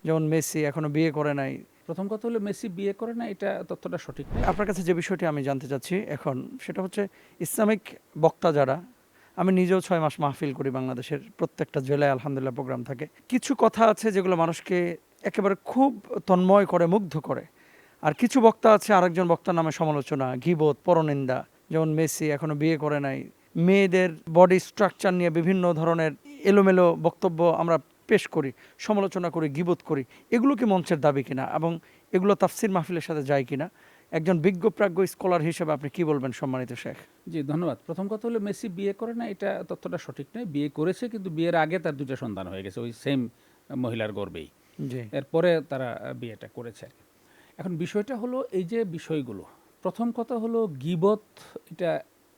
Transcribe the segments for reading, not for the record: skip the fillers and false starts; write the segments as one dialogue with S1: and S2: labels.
S1: যেমন মেসি এখনো বিয়ে করে নাই।
S2: প্রথম কথা হলো মেসি বিয়ে করে না, এটা তথ্যটা সঠিক নয়।
S1: আপনার কাছে যে বিষয়টি আমি জানতে চাচ্ছি এখন সেটা হচ্ছে ইসলামিক বক্তা যারা, আমি নিজেও 6 মাস মাহফিল করি বাংলাদেশের প্রত্যেকটা জেলায় আলহামদুলিল্লাহ প্রোগ্রাম থাকে। কিছু কথা আছে যেগুলো মানুষকে একেবারে খুব তন্ময় করে, মুগ্ধ করে। আর কিছু বক্তা আছে আরেকজন বক্তার নামে সমালোচনা, গীবত, পরনিন্দা। যেমন মেসি এখনো বিয়ে করে নাই, মেয়েদের বডি স্ট্রাকচার নিয়ে বিভিন্ন ধরনের এলোমেলো বক্তব্য আমরা পেশ করি, সমালোচনা করি, গীবত করি। এগুলো কি মঞ্চের দাবি কিনা এবং এগুলো তাফসির মাহফিলের সাথে যায় কিনা? একজন বিজ্ঞ প্রাজ্ঞ স্কলার হিসেবে আপনি কি বলবেন সম্মানিত শেখ?
S2: জি, ধন্যবাদ। প্রথম কথা হলো মেসি বিয়ে করে না, এটা তথ্যটা সঠিক নয়। বিয়ে করেছে, কিন্তু বিয়ের আগে তার 2টা সন্তান হয়ে গেছে ওই সেম মহিলার গর্ভেই।
S1: জি
S2: এরপরে তারা বিয়েটা করেছে আর কি। এখন বিষয়টা হলো এই যে বিষয়গুলো, প্রথম কথা হলো গীবত এটা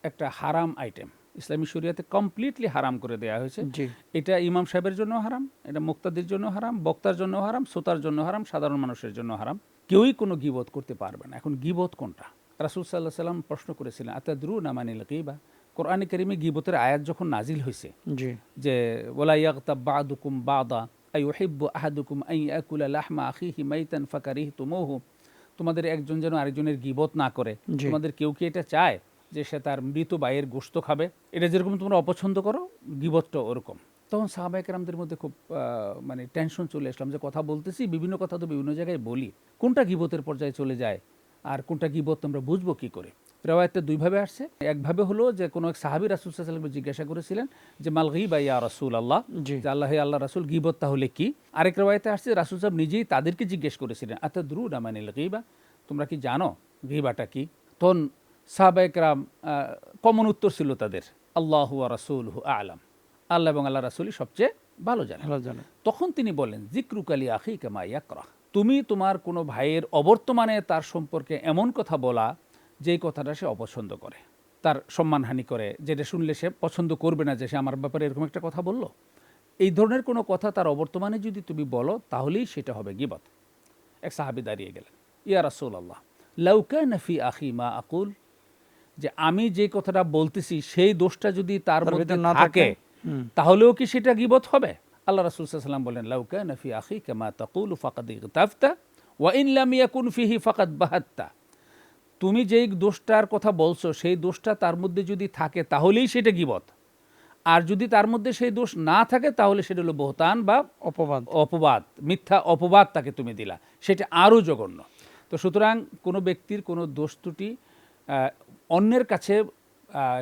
S2: একটা হারাম আইটেম, ইসলামী শরিয়াতে কমপ্লিটলি হারাম করে দেওয়া হয়েছে।
S1: জি
S2: এটা ইমাম সাহেবের জন্য হারাম, এটা মুক্তাদির জন্য হারাম, বক্তার জন্য হারাম, শ্রোতার জন্য হারাম, সাধারণ মানুষের জন্য হারাম। কেউই কোনো গীবত করতে পারবে না। এখন গীবত কোনটা? রাসূল সাল্লাল্লাহু আলাইহি সাল্লাম প্রশ্ন করেছিলেন, আতাদরুনা মানিল গীবা? কোরআনে কারিমে গীবতের আয়াত যখন নাজিল হয়েছে
S1: জি
S2: যে ওয়ালা ইয়াগতাব বা'দুকুম বা'দা আইয়ুহিব্বু আহাদুকুম আন ইয়াকুলা লাহমা আখিহি মাইতান ফাকারিহতুমুহু, তোমাদের একজন যেন আরেকজনের গীবত না করে।
S1: জি
S2: তোমাদের কেউ কি এটা চায় যে সে তার মৃত ভাইয়ের গোশত খাবে? এটা যেরকম তোমরা অপছন্দ করো, গীবতটা ওরকম। তখন সাহাবায়ে কেরামদের মধ্যে খুব মানে টেনশন চলে আসলাম যে কথা বলতেছি, বিভিন্ন কথা তো বিভিন্ন জায়গায় বলি, কোনটা গীবতের পর্যায়ে চলে যায় আর কোনটা গীবত আমরা বুঝবো কি করে? রেওয়ায়েতটা দুইভাবে আসছে। একভাবে হলো যে কোনো এক সাহাবী রাসূল সাল্লাল্লাহু আলাইহি ওয়াসাল্লামকে জিজ্ঞাসা করেছিলেন যে মাল গীবা ইয়া রাসূলুল্লাহ,
S1: জি
S2: যে আল্লাহ হে আল্লাহ রাসূল, গীবত তাহলে কি? আরেক রেওয়ায়েতে আসছে রাসূল সাহেব নিজেই তাদেরকে জিজ্ঞেস করেছিলেন, আতাদরুনা মানিল গীবা, তোমরা কি জানো গীবাটা কি? তখন সাহাবায়ে কেরাম কমন উত্তর ছিল তাদের, আল্লাহু ওয়া রাসূলুহু আ'লাম, আল্লাহ এবং আল্লাহ রাসূলই সবচেয়ে ভালো জানেন।
S1: ভালো জানেন।
S2: তখন তিনি বলেন, যিকরুকা লি আখিকা মা ইয়াকরাহ, তুমি তোমার কোনো ভাইয়ের অবর্তমানে তার সম্পর্কে এমন কথা বলা যেই কথাটা সে অপছন্দ করে, তার সম্মানহানি করে, যেটা শুনলে সে পছন্দ করবে না যে সে আমার ব্যাপারে এরকম একটা কথা বলল। এই ধরনের কোনো কথা তার অবর্তমানে যদি তুমি বলো তাহলেই সেটা হবে গীবত। এক সাহাবী দাঁড়িয়ে গেলেন, ইয়া রাসূলুল্লাহ, লাউ কানা ফি আখি মা আকুল, যে আমি যে কথাটা বলতেছি সেই দোষটা যদি তার
S1: তার
S2: মধ্যে
S1: ভিতর না থাকে।
S2: থাকে
S1: হুম।
S2: তাহলেও কি সেটা গীবত হবে? আল্লাহ রাসূল সাল্লাল্লাহু আলাইহি ওয়াসাল্লাম বলেন, লাউ কানা ফি আখিকা মা তাকুলু ফাকাদ ইগতাফতা ওয়া ইন লাম ইয়াকুন ফিহি ফাকাদ বাহাত্তা, তুমি যেই দোষটার কথা বলছো সেই দোষটা তার মধ্যে যদি থাকে তাহলেই সেটা গীবত, আর যদি তার মধ্যে সেই দোষ না থাকে তাহলে সেটা হলো বহতান বা
S1: অপবাদ।
S2: অপবাদ, মিথ্যা অপবাদ তাকে তুমি দিলা, সেটা আরও জঘন্য। তো সুতরাং কোনো ব্যক্তির কোনো দোষ ত্রুটি অন্যের কাছে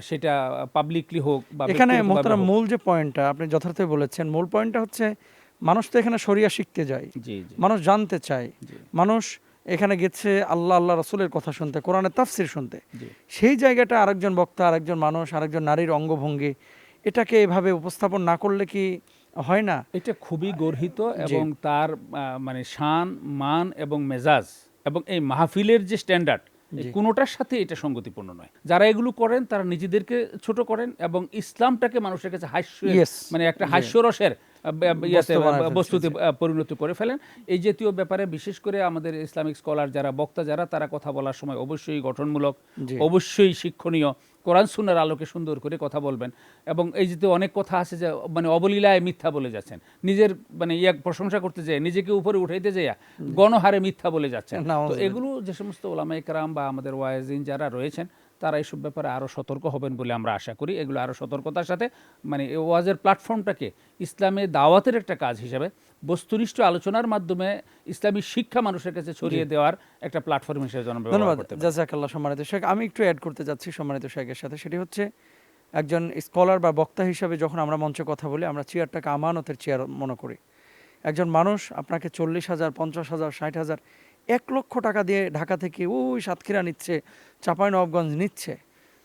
S2: সেটা পাবলিকলি হোক বা
S1: এখানে
S2: ব্যক্তিগতভাবে
S1: মোহতারাম
S2: হোক।
S1: মূল যে পয়েন্টটা আপনি যথার্থই বলেছেন, মূল পয়েন্টটা হচ্ছে মানুষ তো এখানে শরিয়া শিখতে যায়,
S2: জি জি
S1: মানুষ জানতে চায়,
S2: জি
S1: মানুষ এখানে গেছে আল্লাহ আল্লাহ রাসূলের কথা শুনতে, কোরআনের তাফসির শুনতে।
S2: জি
S1: সেই জায়গাটা আরেকজন বক্তা, আরেকজন মানুষ, আরেকজন নারীর অঙ্গভঙ্গি এটাকে এভাবে উপস্থাপন না করলে কি হয় না?
S2: এটা খুবই গর্হিত
S1: জি
S2: এবং তার মানে শান, মান এবং মেজাজ এবং এই মাহফিলের যে স্ট্যান্ডার্ড, এই
S1: জি
S2: কোনোটার সাথে এটা সঙ্গতিপূর্ণ নয়। যারা এগুলো করেন তারা নিজেদেরকে ছোট করেন এবং ইসলামটাকে মানুষের কাছে হাস্যের,
S1: ইয়েস
S2: মানে একটা
S1: জি
S2: হাস্যরসের ইয়াতে
S1: বস্তু বানায় ফেলছে।
S2: বস্তুতে
S1: জি
S2: পরিণত করে ফেলেন। এই জাতীয় ব্যাপারে বিশেষ করে আমাদের ইসলামিক স্কলার যারা, বক্তা যারা, তারা কথা বলার সময় অবশ্যই গঠনমূলক,
S1: জি
S2: অবশ্যই শিক্ষণীয়, কোরআন সুন্নাহর আলোকে সুন্দর করে কথা বলবেন। এবং এই যে অনেক কথা আছে যে মানে অবলীলায় মিথ্যা বলে যাচ্ছেন, নিজের মানে প্রশংসা করতে যেয়ে, নিজেকে উপরে উঠাইতে যেয়ে গণহারে মিথ্যা বলে যাচ্ছেন। তো
S1: নাউজুবিল্লাহ।
S2: এগুলো যে সমস্ত ওলামায়ে কেরাম বা আমাদের ওয়াইজিন যারা রয়েছেন তারা এইসব ব্যাপারে আরও সতর্ক হবেন বলে আমরা আশা করি। এগুলো আরও সতর্কতার সাথে মানে এই ওয়াজের প্ল্যাটফর্মটাকে ইসলামে দাওয়াতের একটা কাজ হিসেবে বস্তুনিষ্ঠ আলোচনার মাধ্যমে ইসলামী শিক্ষা মানুষের কাছে ছড়িয়ে দেওয়ার একটা প্ল্যাটফর্ম হিসেবে যেন ব্যবহার
S1: ধন্যবাদ
S2: করতে পারি।
S1: জাযাকাল্লাহ সম্মানিত শেখ। আমি একটু অ্যাড করতে যাচ্ছি সম্মানিত শেখের সাথে, সেটি হচ্ছে একজন স্কলার বা বক্তা হিসাবে যখন আমরা মঞ্চে কথা বলি আমরা চেয়ারটাকে আমানতের চেয়ার মনে করি। একজন মানুষ আপনাকে 40,000, 50,000, 60,000, 1,00,000 টাকা দিয়ে ঢাকা থেকে ওই সাতক্ষীরা নিচ্ছে, চাঁপাইনবাবগঞ্জ নিচ্ছে,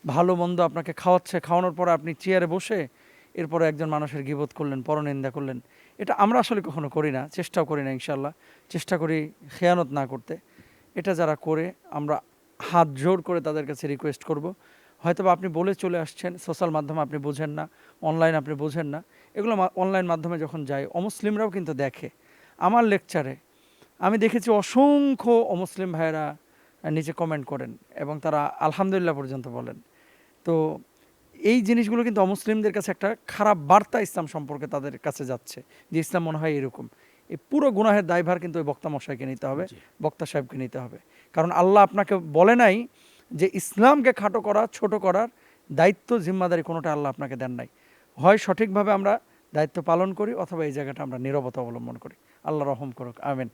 S1: ভালো মন্দ আপনাকে খাওয়াচ্ছে, খাওয়ানোর পরে আপনি চেয়ারে বসে এরপরে একজন মানুষের গীবত করলেন, পরনিন্দা করলেন। এটা আমরা আসলে কখনো করি না, চেষ্টাও করি না ইনশাল্লাহ। চেষ্টা করি খেয়ানত না করতে। এটা যারা করে আমরা হাত জোর করে তাদের কাছে রিকোয়েস্ট করব, হয়তোবা আপনি বলে চলে আসছেন, সোশ্যাল মাধ্যমে আপনি বোঝেন না, অনলাইন আপনি বোঝেন না, এগুলো অনলাইন মাধ্যমে যখন যায় অমুসলিমরাও কিন্তু দেখে। আমার লেকচারে আমি দেখেছি অসংখ্য অমুসলিম ভাইয়েরা নিচে কমেন্ট করেন এবং তারা আলহামদুলিল্লাহ পর্যন্ত বলেন। তো এই জিনিসগুলো কিন্তু অমুসলিমদের কাছে একটা খারাপ বার্তা ইসলাম সম্পর্কে তাদের কাছে যাচ্ছে, যে ইসলাম মনে হয় এরকম। এই পুরো গুনাহের দায়ভার কিন্তু ওই বক্তা মশাইকে নিতে হবে,
S2: জি।
S1: বক্তা সাহেবকে নিতে হবে। কারণ আল্লাহ আপনাকে বলে নাই যে ইসলামকে খাটো করা, ছোট করার দায়িত্ব জিম্মাদারি কোনোটা আল্লাহ আপনাকে দেন নাই। হয় সঠিকভাবে আমরা দায়িত্ব পালন করি, অথবা এই জায়গাটা আমরা নীরবতা অবলম্বন করি। আল্লাহ রহম করুক, আমিন।